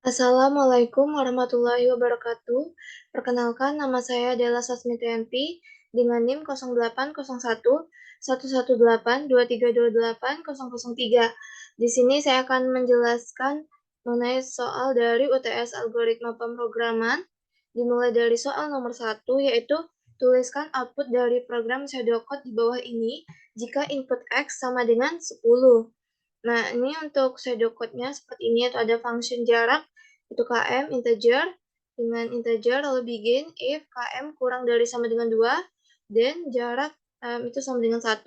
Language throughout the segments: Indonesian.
Assalamualaikum warahmatullahi wabarakatuh. Perkenalkan, nama saya adalah Sasmitianti dengan NIM 08011182328003. Di sini saya akan menjelaskan mengenai soal dari UTS Algoritma Pemrograman, dimulai dari soal nomor 1, yaitu tuliskan output dari program pseudocode di bawah ini jika input X sama dengan 10. Nah, ini untuk pseudocode-nya seperti ini, itu ada function jarak, itu km integer, dengan integer lalu begin if km kurang dari sama dengan 2, then jarak itu sama dengan 1,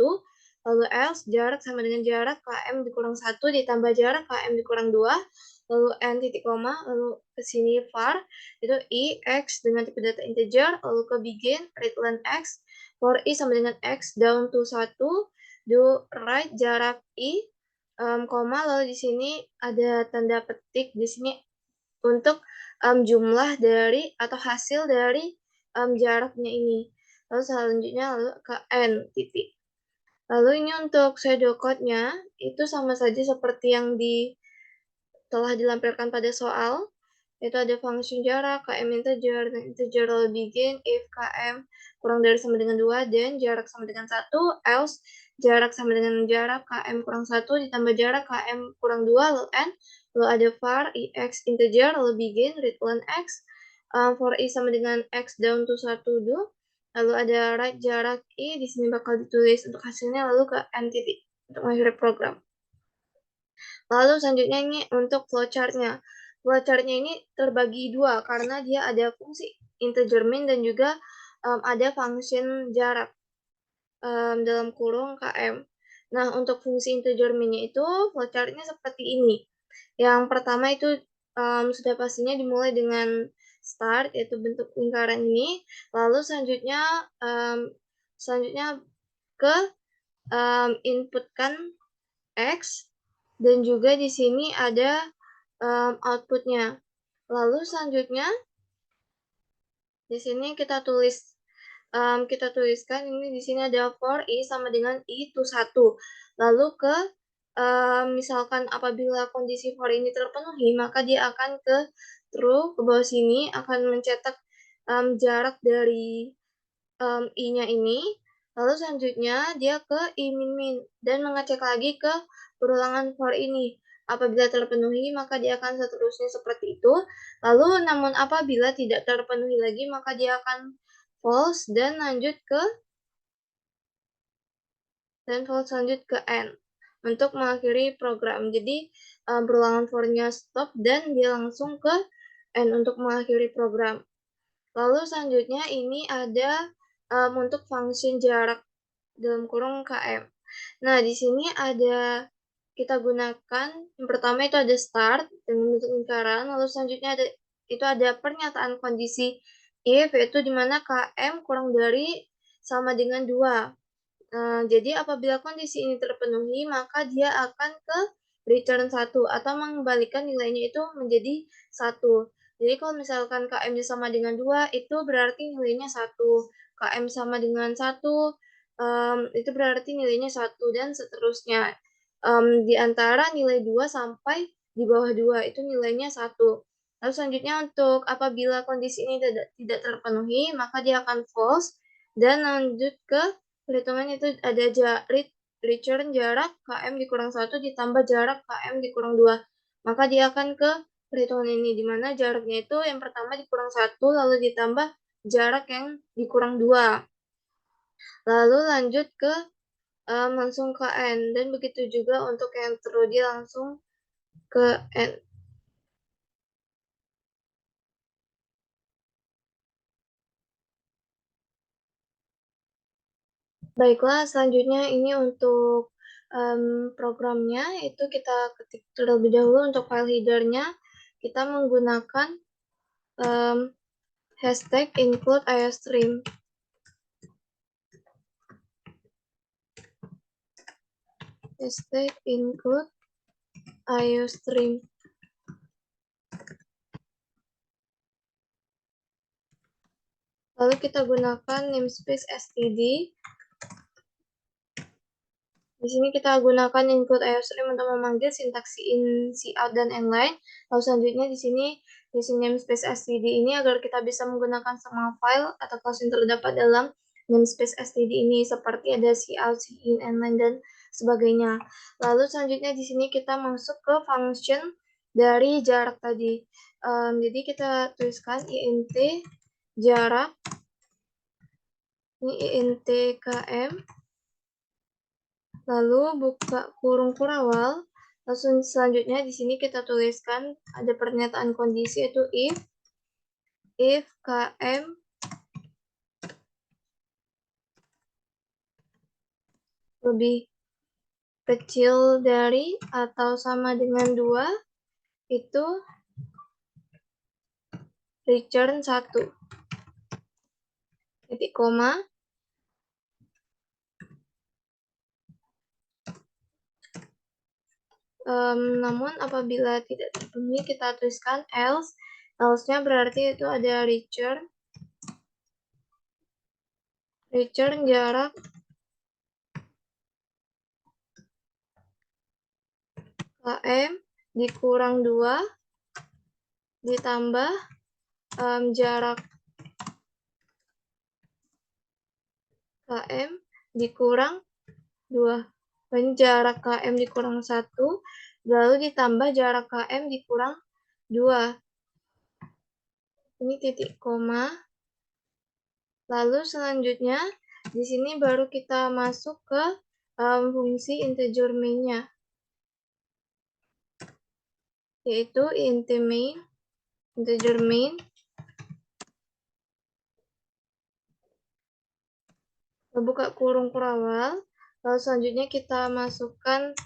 lalu else jarak sama dengan jarak km dikurang 1 ditambah jarak km dikurang 2, lalu n titik koma, lalu ke sini var, itu i x dengan tipe data integer, lalu ke begin readline x, for i sama dengan x down to 1, do write jarak i, koma, lalu di sini ada tanda petik di sini untuk jumlah dari atau hasil dari jaraknya ini. Lalu selanjutnya lalu ke n titik. Lalu ini untuk pseudocode-nya itu sama saja seperti yang telah dilampirkan pada soal. Itu ada function jarak, km integer, dan integer lalu begin if km kurang dari sama dengan 2, then jarak sama dengan 1, else jarak sama dengan jarak km kurang 1 ditambah jarak km kurang 2, lalu n, lalu ada var ix integer, lalu begin readline x, for i sama dengan x down to 1 do, lalu ada write jarak i, di sini bakal ditulis untuk hasilnya, lalu ke n titik untuk mengakhiri program. Lalu selanjutnya ini untuk flowchart-nya. Flowchart-nya ini terbagi dua karena dia ada fungsi integer min dan juga ada function jarak dalam kurung km. Nah, untuk fungsi integer min-nya itu flowchart-nya seperti ini. Yang pertama itu sudah pastinya dimulai dengan start, yaitu bentuk lingkaran ini. Lalu selanjutnya ke inputkan X, dan juga di sini ada outputnya. Lalu selanjutnya di sini kita tuliskan ini di sini ada for i sama dengan i to 1. Lalu ke misalkan apabila kondisi for ini terpenuhi, maka dia akan ke true, ke bawah sini akan mencetak jarak dari i-nya ini. Lalu selanjutnya dia ke i min dan mengecek lagi ke perulangan for ini. Apabila terpenuhi, maka dia akan seterusnya seperti itu. Lalu namun apabila tidak terpenuhi lagi, maka dia akan false dan lanjut ke lanjut ke n untuk mengakhiri program. Jadi perulangan for-nya stop dan dia langsung ke n untuk mengakhiri program. Lalu selanjutnya ini ada untuk function jarak dalam kurung km. Nah, di sini ada kita gunakan yang pertama itu ada start dengan bentuk lingkaran, lalu selanjutnya ada pernyataan kondisi if, yaitu di mana km kurang dari sama dengan 2. Jadi apabila kondisi ini terpenuhi, maka dia akan ke return 1 atau mengembalikan nilainya itu menjadi 1. Jadi kalau misalkan km sama dengan 2, itu berarti nilainya 1. km sama dengan 1, itu berarti nilainya 1 dan seterusnya. Di antara nilai 2 sampai di bawah 2, itu nilainya 1. Lalu selanjutnya untuk apabila kondisi ini tidak terpenuhi, maka dia akan false dan lanjut ke perhitungan itu ada return jarak km dikurang 1 ditambah jarak km dikurang 2. Maka dia akan ke perhitungan ini, di mana jaraknya itu yang pertama dikurang 1, lalu ditambah jarak yang dikurang 2. Lalu lanjut ke langsung ke n, dan begitu juga untuk yang true, dia langsung ke n. Baiklah, selanjutnya ini untuk programnya, itu kita ketik terlebih dahulu. Untuk file header-nya, kita menggunakan hashtag include iostream. Hashtag include iostream. Lalu kita gunakan namespace std Di sini kita gunakan input IOStream untuk memanggil sintaks in, cout, dan inline. Lalu selanjutnya di sini isi namespace std ini agar kita bisa menggunakan semua file atau kelas yang terdapat dalam namespace std ini seperti ada cout, in, inline, dan sebagainya. Lalu selanjutnya di sini kita masuk ke function dari jarak tadi. Jadi kita tuliskan int jarak, ini int km, lalu buka kurung kurawal. Langsung selanjutnya di sini kita tuliskan ada pernyataan kondisi yaitu if km lebih kecil dari atau sama dengan 2, itu return 1. Titik koma. Namun apabila tidak terpenuhi kita tuliskan else. Else-nya berarti itu ada return jarak km dikurang 2 ditambah jarak km dikurang 2. Dan jarak km dikurang 1, lalu ditambah jarak km dikurang 2. Ini titik koma. Lalu selanjutnya di sini baru kita masuk ke fungsi integer main-nya, yaitu int main, integer main. Buka kurung kurawal. Lalu selanjutnya kita masukkan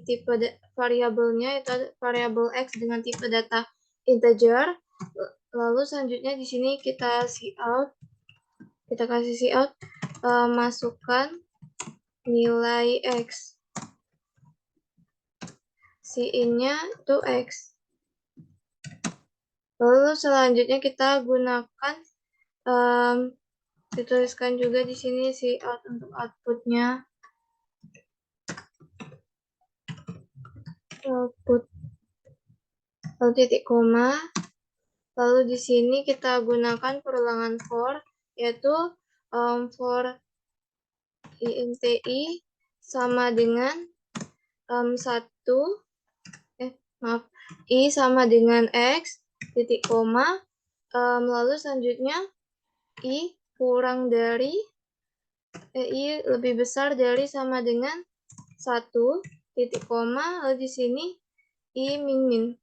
tipe variabelnya, yaitu variabel x dengan tipe data integer. Lalu selanjutnya di sini kita cout, kita kasih cout, masukkan nilai x, in-nya itu x. Lalu selanjutnya kita gunakan dituliskan juga di sini cout untuk outputnya, output, lalu titik koma. Lalu di sini kita gunakan perulangan for, yaitu for inti sama dengan 1, i sama dengan x, titik koma, lalu selanjutnya i kurang dari, i lebih besar dari sama dengan 1, titik koma, lalu di sini i min.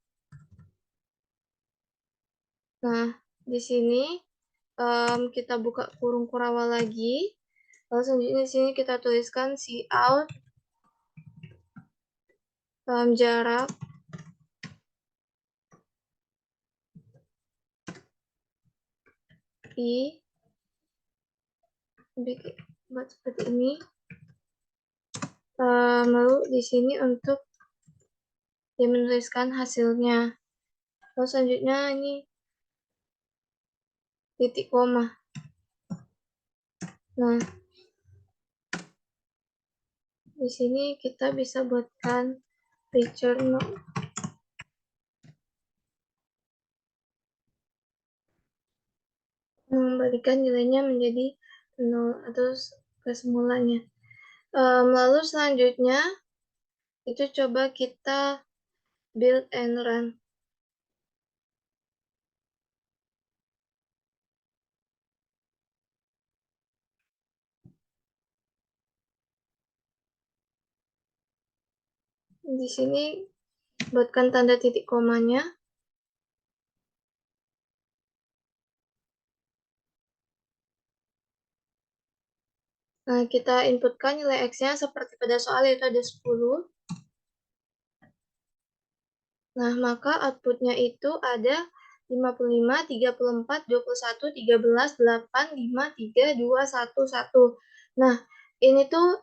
Nah, di sini kita buka kurung kurawal lagi. Lalu selanjutnya di sini kita tuliskan cout jarak i, buat seperti ini. Lalu di sini untuk dia menuliskan hasilnya. Lalu selanjutnya ini titik koma. Nah, di sini kita bisa buatkan return mengembalikan nilainya menjadi 0 atau ke semulanya. Lalu selanjutnya itu coba kita build and run. Di sini buatkan tanda titik komanya. Nah, kita inputkan nilai x-nya seperti pada soal, yaitu ada 10. Nah, maka outputnya itu ada 55, 34, 21, 13, 8, 5, 3, 2, 1, 1. Nah, ini tuh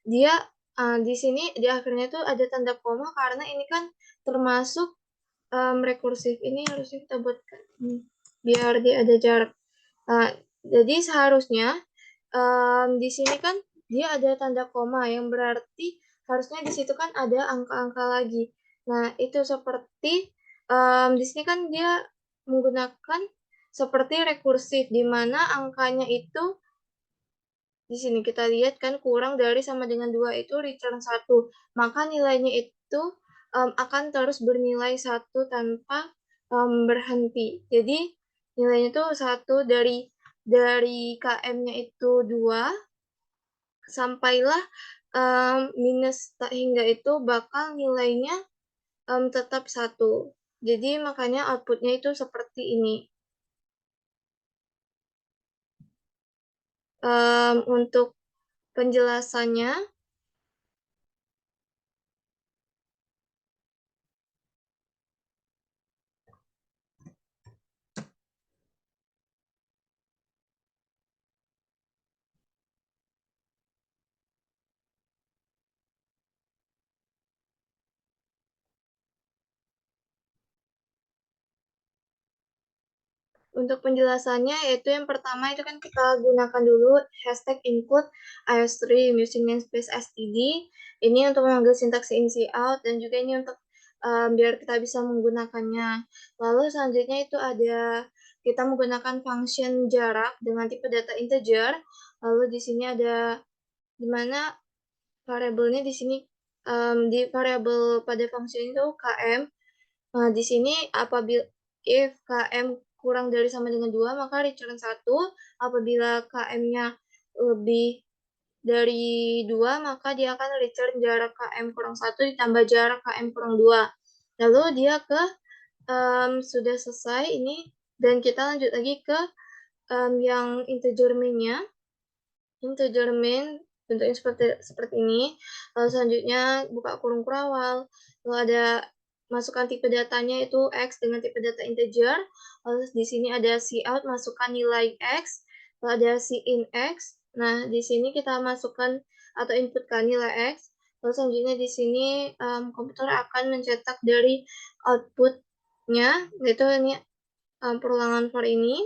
dia di sini di akhirnya tuh ada tanda koma karena ini kan termasuk rekursif. Ini harusnya kita buatkan biar dia ada jarak. Jadi seharusnya di sini kan dia ada tanda koma, yang berarti harusnya di situ kan ada angka-angka lagi. Nah, itu seperti di sini kan dia menggunakan seperti rekursif, di mana angkanya itu di sini kita lihat kan kurang dari sama dengan 2 itu return 1. Maka nilainya itu akan terus bernilai 1 tanpa berhenti. Jadi nilainya itu 1 dari KM-nya itu 2 sampailah minus hingga itu bakal nilainya tetap 1. Jadi makanya outputnya itu seperti ini. Untuk penjelasannya, untuk penjelasannya yaitu yang pertama itu kan kita gunakan dulu hashtag include iostream using namespace std. Ini untuk mengambil sintaks in out dan juga ini untuk biar kita bisa menggunakannya. Lalu selanjutnya itu ada kita menggunakan function jarak dengan tipe data integer. Lalu di sini ada di mana variabelnya di sini di variabel pada function itu km. Nah, di sini apabila if km kurang dari sama dengan 2, maka return 1. Apabila km-nya lebih dari 2, maka dia akan return jarak km kurang 1 ditambah jarak km kurang 2. Lalu dia ke sudah selesai ini, dan kita lanjut lagi ke yang integer main-nya. Integer main bentuknya seperti ini. Lalu selanjutnya buka kurung kurawal. Lalu ada masukkan tipe datanya itu X dengan tipe data integer. Lalu di sini ada cout, masukkan nilai X. Lalu ada cin X. Nah, di sini kita masukkan atau inputkan nilai X. Lalu selanjutnya di sini komputer akan mencetak dari outputnya, yaitu ini perulangan for ini.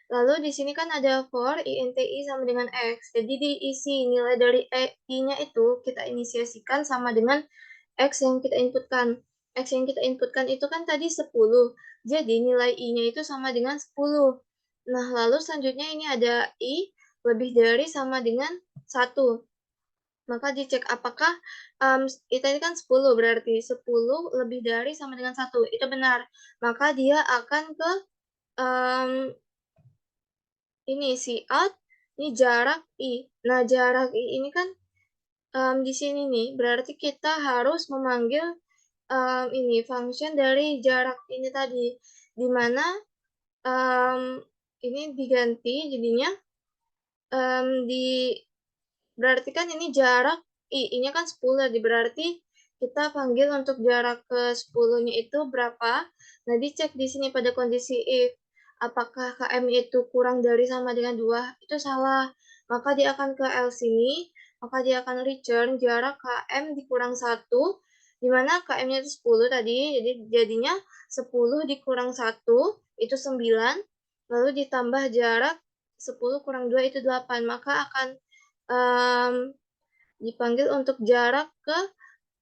Lalu di sini kan ada for inti sama dengan x. Jadi diisi nilai dari i-nya itu kita inisiasikan sama dengan x yang kita inputkan. X yang kita inputkan itu kan tadi 10. Jadi nilai i-nya itu sama dengan 10. Nah, lalu selanjutnya ini ada i lebih dari sama dengan 1. Maka dicek apakah ini kan 10, berarti 10 lebih dari sama dengan 1. Itu benar. Maka dia akan ke ini out, ini jarak i. Nah, jarak i ini kan di sini nih, berarti kita harus memanggil ini function dari jarak ini tadi, di mana ini diganti jadinya di berarti kan ini jarak i-nya kan 10, jadi berarti kita panggil untuk jarak ke 10-nya itu berapa. Nah, dicek di sini pada kondisi if apakah km itu kurang dari sama dengan 2, itu salah. Maka dia akan ke else sini, maka dia akan return jarak km dikurang 1, di mana km-nya itu 10 tadi, jadi jadinya 10 dikurang 1, itu 9, lalu ditambah jarak 10 kurang 2 itu 8, maka akan dipanggil untuk jarak ke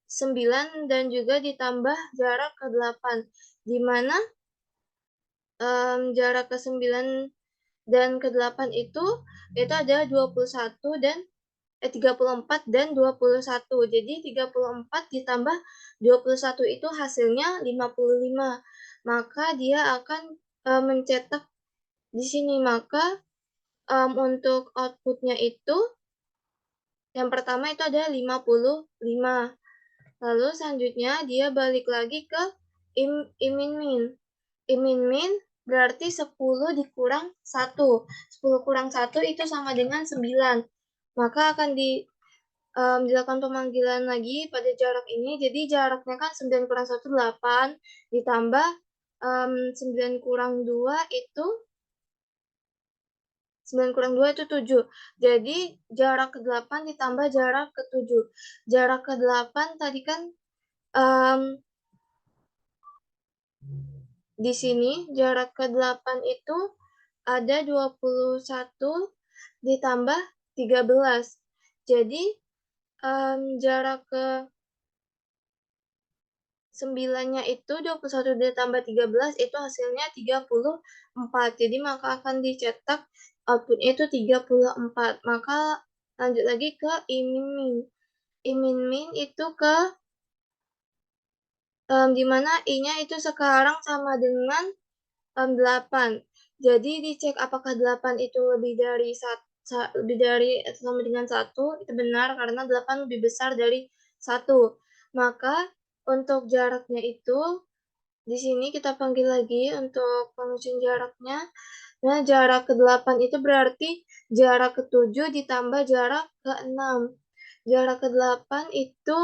9 dan juga ditambah jarak ke 8, di mana jarak ke 9 dan ke 8 itu ada 21 dan 34 dan 21. Jadi 34 ditambah 21 itu hasilnya 55. Maka dia akan mencetak di sini. Maka untuk outputnya itu yang pertama itu ada 55. Lalu selanjutnya dia balik lagi ke imin-min. Imin-min berarti 10 dikurang 1. 10 kurang 1 itu sama dengan 9. Maka akan dilakukan pemanggilan lagi pada jarak ini. Jadi jaraknya kan 9 kurang 1, 8. Ditambah 9 kurang 2 itu 9 kurang 2 itu 7. Jadi jarak ke-8 ditambah jarak ke-7. Jarak ke-8 tadi kan di sini jarak ke-8 itu ada 21 ditambah 13. Jadi, jarak ke 9-nya itu 21 ditambah 13 itu hasilnya 34. Jadi maka akan dicetak output-nya itu 34. Maka lanjut lagi ke imin-min. Imin-min itu ke di mana I-nya itu sekarang sama dengan 8. Jadi dicek apakah 8 itu lebih dari lebih dari atau sama dengan 1, itu benar karena 8 lebih besar dari 1. Maka untuk jaraknya itu di sini kita panggil lagi untuk penguncian jaraknya. Nah, jarak ke-8 itu berarti jarak ke-7 ditambah jarak ke-6. Jarak ke-8 itu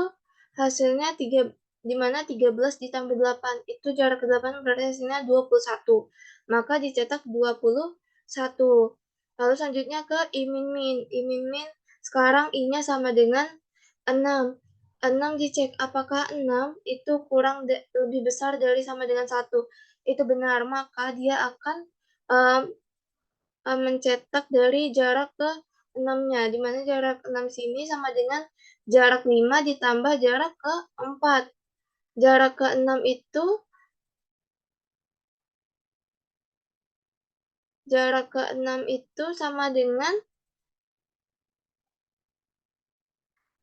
hasilnya 3, di mana 13 ditambah 8 itu jarak ke-8 berarti hasilnya 21. Maka dicetak 21. Lalu selanjutnya ke I-min. I-min sekarang I-nya sama dengan 6. 6 dicek apakah 6 itu lebih besar dari sama dengan 1. Itu benar, maka dia akan um, mencetak dari jarak ke 6-nya, di mana jarak 6 sini sama dengan jarak 5 ditambah jarak ke 4. Jarak ke 6 itu sama dengan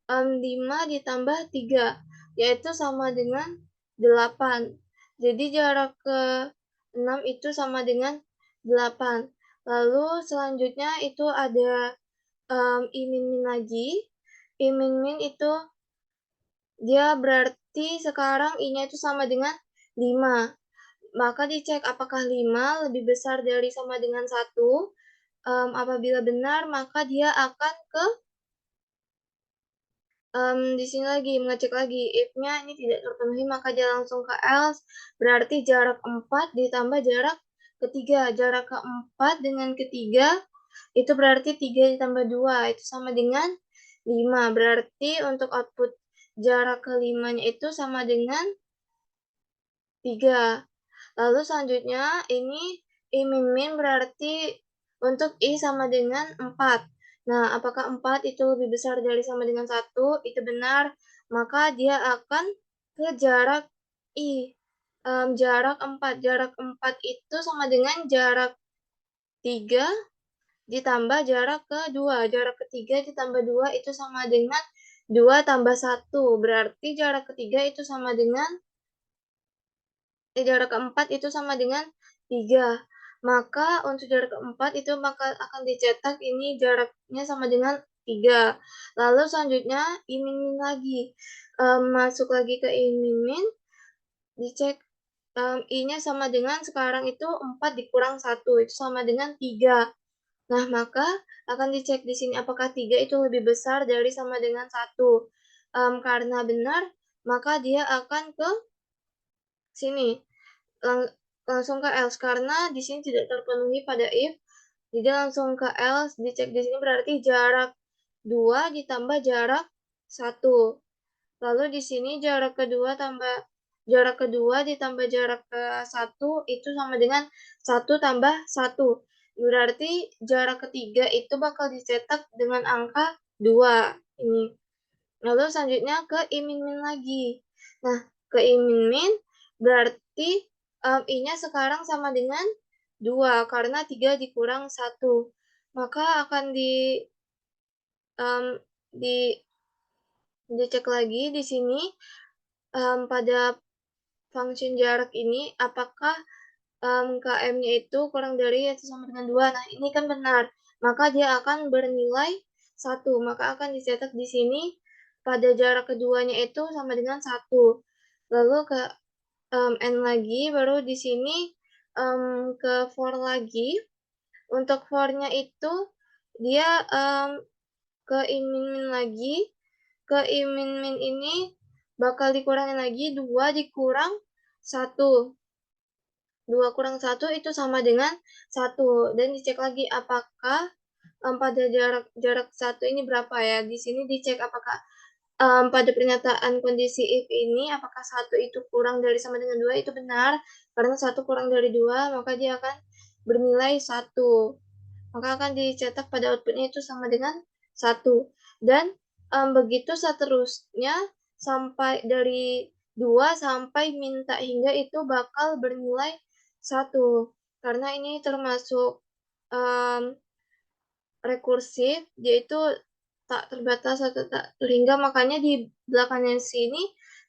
5 ditambah 3, yaitu sama dengan 8. Jadi jarak ke 6 itu sama dengan 8. Lalu selanjutnya itu ada I-min lagi. I-min itu dia berarti sekarang I-nya itu sama dengan 5. Maka dicek apakah 5 lebih besar dari sama dengan 1. Apabila benar, maka dia akan ke di sini lagi, mengecek lagi, if-nya ini tidak terpenuhi, maka dia langsung ke else, berarti jarak 4 ditambah jarak ketiga. Jarak ke-4 dengan ketiga, itu berarti 3 ditambah 2, itu sama dengan 5. Berarti untuk output jarak ke-5-nya itu sama dengan 3. Lalu selanjutnya, ini I-min berarti untuk I sama dengan 4. Nah, apakah 4 itu lebih besar dari sama dengan 1? Itu benar, maka dia akan ke jarak I. Jarak 4. Jarak 4 itu sama dengan jarak 3 ditambah jarak ke-2. Jarak ke-3 ditambah 2 itu sama dengan 2 tambah 1. Berarti jarak ke-3 itu sama dengan jarak ke-4 itu sama dengan 3. Maka untuk jarak ke-4 itu akan dicetak ini jaraknya sama dengan 3. Lalu selanjutnya I-min lagi. Masuk lagi ke I-min, dicek I-nya sama dengan sekarang itu 4 dikurang 1, itu sama dengan 3. Nah, maka akan dicek di sini apakah 3 itu lebih besar dari sama dengan 1. Karena benar, maka dia akan ke sini. Langsung ke else karena di sini tidak terpenuhi pada if. Jadi langsung ke else, dicek di sini berarti jarak 2 ditambah jarak 1. Lalu di sini jarak kedua ditambah jarak ke 1 itu sama dengan 1 tambah 1. Berarti jarak ketiga itu bakal dicetak dengan angka 2 ini. Lalu selanjutnya ke I-min lagi. Nah, ke I-min berarti I-nya sekarang sama dengan 2 karena 3 dikurang 1. Maka akan dicek lagi di sini pada function jarak ini apakah KM-nya itu kurang dari atau sama dengan 2. Nah, ini kan benar. Maka dia akan bernilai 1. Maka akan dicetak di sini pada jarak keduanya itu sama dengan 1. Lalu ke N lagi, baru di sini ke for lagi. Untuk for-nya itu dia ke I-min lagi. Ke I-min ini bakal dikurangin lagi 2 dikurang 1. 2 kurang 1 itu sama dengan 1. Dan dicek lagi apakah pada jarak 1 ini berapa ya. Di sini dicek apakah pada pernyataan kondisi if ini apakah 1 itu kurang dari sama dengan 2 itu benar. Karena 1 kurang dari 2 maka dia akan bernilai 1. Maka akan dicetak pada outputnya itu sama dengan 1. Dan begitu seterusnya sampai dari 2 sampai minta hingga itu bakal bernilai 1. Karena ini termasuk rekursif, dia itu tak terbatas atau tak terhingga, makanya di belakangnya sini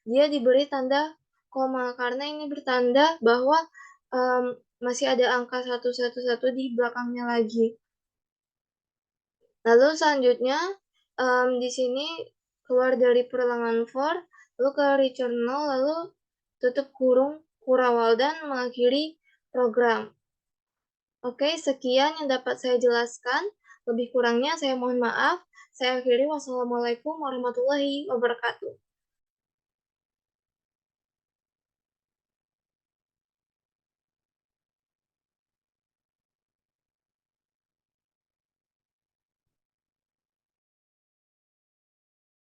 dia diberi tanda koma, karena ini bertanda bahwa masih ada angka 111 di belakangnya lagi. Lalu selanjutnya, di sini keluar dari perulangan for, lalu ke return null, lalu tutup kurung kurawal dan mengakhiri program. Oke, sekian yang dapat saya jelaskan. Lebih kurangnya saya mohon maaf. Saya akhiri. Wassalamualaikum warahmatullahi wabarakatuh.